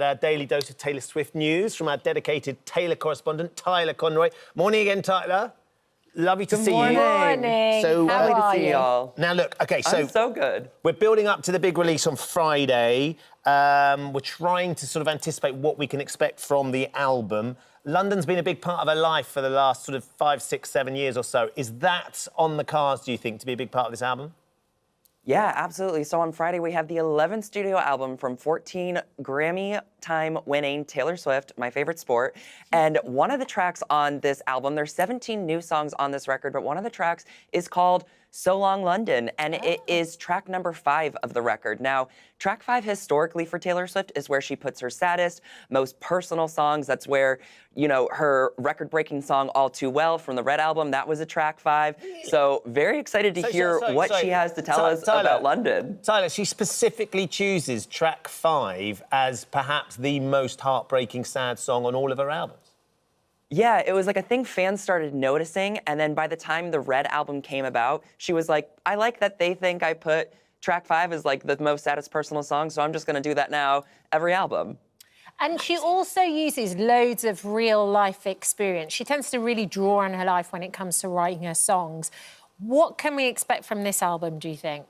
Our daily dose of Taylor Swift news from our dedicated Taylor correspondent, Tyler Conroy. Morning again, Tyler. Lovely to see you. Good morning. So, How Lovely are to see you? y'all. Now, look, OK, I'm so good. We're building up to the big release on Friday. We're trying to sort of anticipate what we can expect from the album. London's been a big part of her life for the last sort of 5, 6, 7 years or so. Is that on the cards, do you think, to be a big part of this album? Yeah, absolutely. So on Friday, we have the 11th studio album from 14 Grammy time-winning Taylor Swift, my favorite sport. And one of the tracks on this album, there's 17 new songs on this record, but one of the tracks is called So Long London, and it is track number 5 of the record. Now, track 5 historically for Taylor Swift is where she puts her saddest, most personal songs. That's where, you know, her record-breaking song All Too Well from the Red album, that was a track 5. So very excited to hear what she has to tell us about London. Tyler, she specifically chooses track 5 as perhaps the most heartbreaking, sad song on all of her albums. Yeah, it was like a thing fans started noticing, and then by the time the Red album came about, she was like, I like that they think I put track 5 as like the most saddest personal song, so I'm just gonna do that now every album. And she also uses loads of real-life experience. She tends to really draw on her life when it comes to writing her songs. What can we expect from this album, do you think?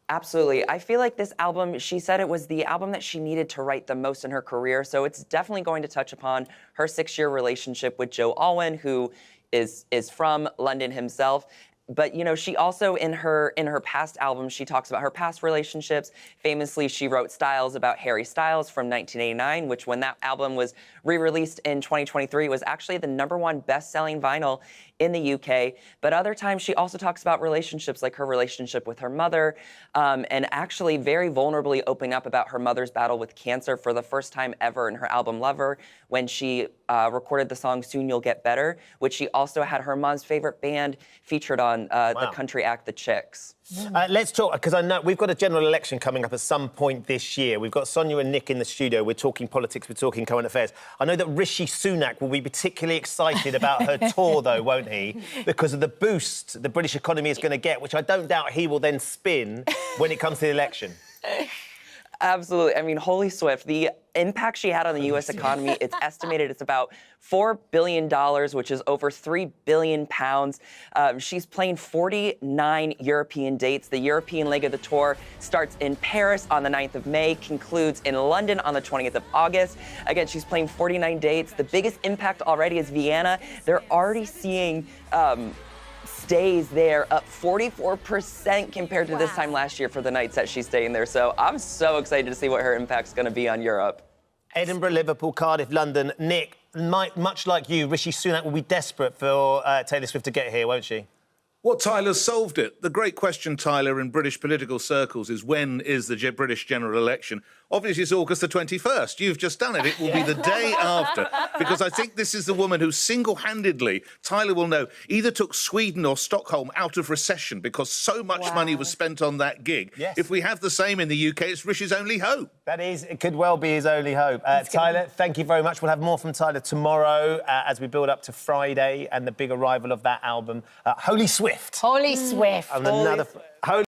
Absolutely. I feel like this album, she said it was the album that she needed to write the most in her career, so it's definitely going to touch upon her 6-year relationship with Joe Alwyn, who is from London himself. But, you know, she also, in her past albums, she talks about her past relationships. Famously, she wrote Styles about Harry Styles from 1989, which when that album was re-released in 2023, was actually the #1 best-selling vinyl in the UK. But other times, she also talks about relationships, like her relationship with her mother, and actually very vulnerably opening up about her mother's battle with cancer for the first time ever in her album Lover, when she recorded the song Soon You'll Get Better, which she also had her mom's favorite band featured on the country act The Chicks. Let's talk, because I know we've got a general election coming up at some point this year. We've got Sonia and Nick in the studio. We're talking politics, we're talking current affairs. I know that Rishi Sunak will be particularly excited about her tour, though, won't he? Because of the boost the British economy is going to get, which I don't doubt he will then spin when it comes to the election. Absolutely. I mean, holy Swift, the impact she had on the U.S. economy, it's estimated it's about $4 billion, which is over 3 billion pounds. She's playing 49 European dates. The European leg of the tour starts in Paris on the 9th of May, concludes in London on the 20th of August. Again, she's playing 49 dates. The biggest impact already is Vienna. They're already seeing stays there up 44% compared to this time last year for the nights that she's staying there. So I'm so excited to see what her impact's going to be on Europe. Edinburgh, Liverpool, Cardiff, London. Nick, much like you, Rishi Sunak will be desperate for Taylor Swift to get here, won't she? Well, Tyler's solved it. The great question, Tyler, in British political circles is when is the British general election? Obviously, it's August the 21st. You've just done it. It will be the day after, because I think this is the woman who single-handedly, Tyler will know, either took Sweden or Stockholm out of recession because so much money was spent on that gig. Yes. If we have the same in the UK, it's Rishi's only hope. It could well be his only hope. Tyler, thank you very much. We'll have more from Tyler tomorrow as we build up to Friday and the big arrival of that album, Holy Swift. Holy Swift. And another Holy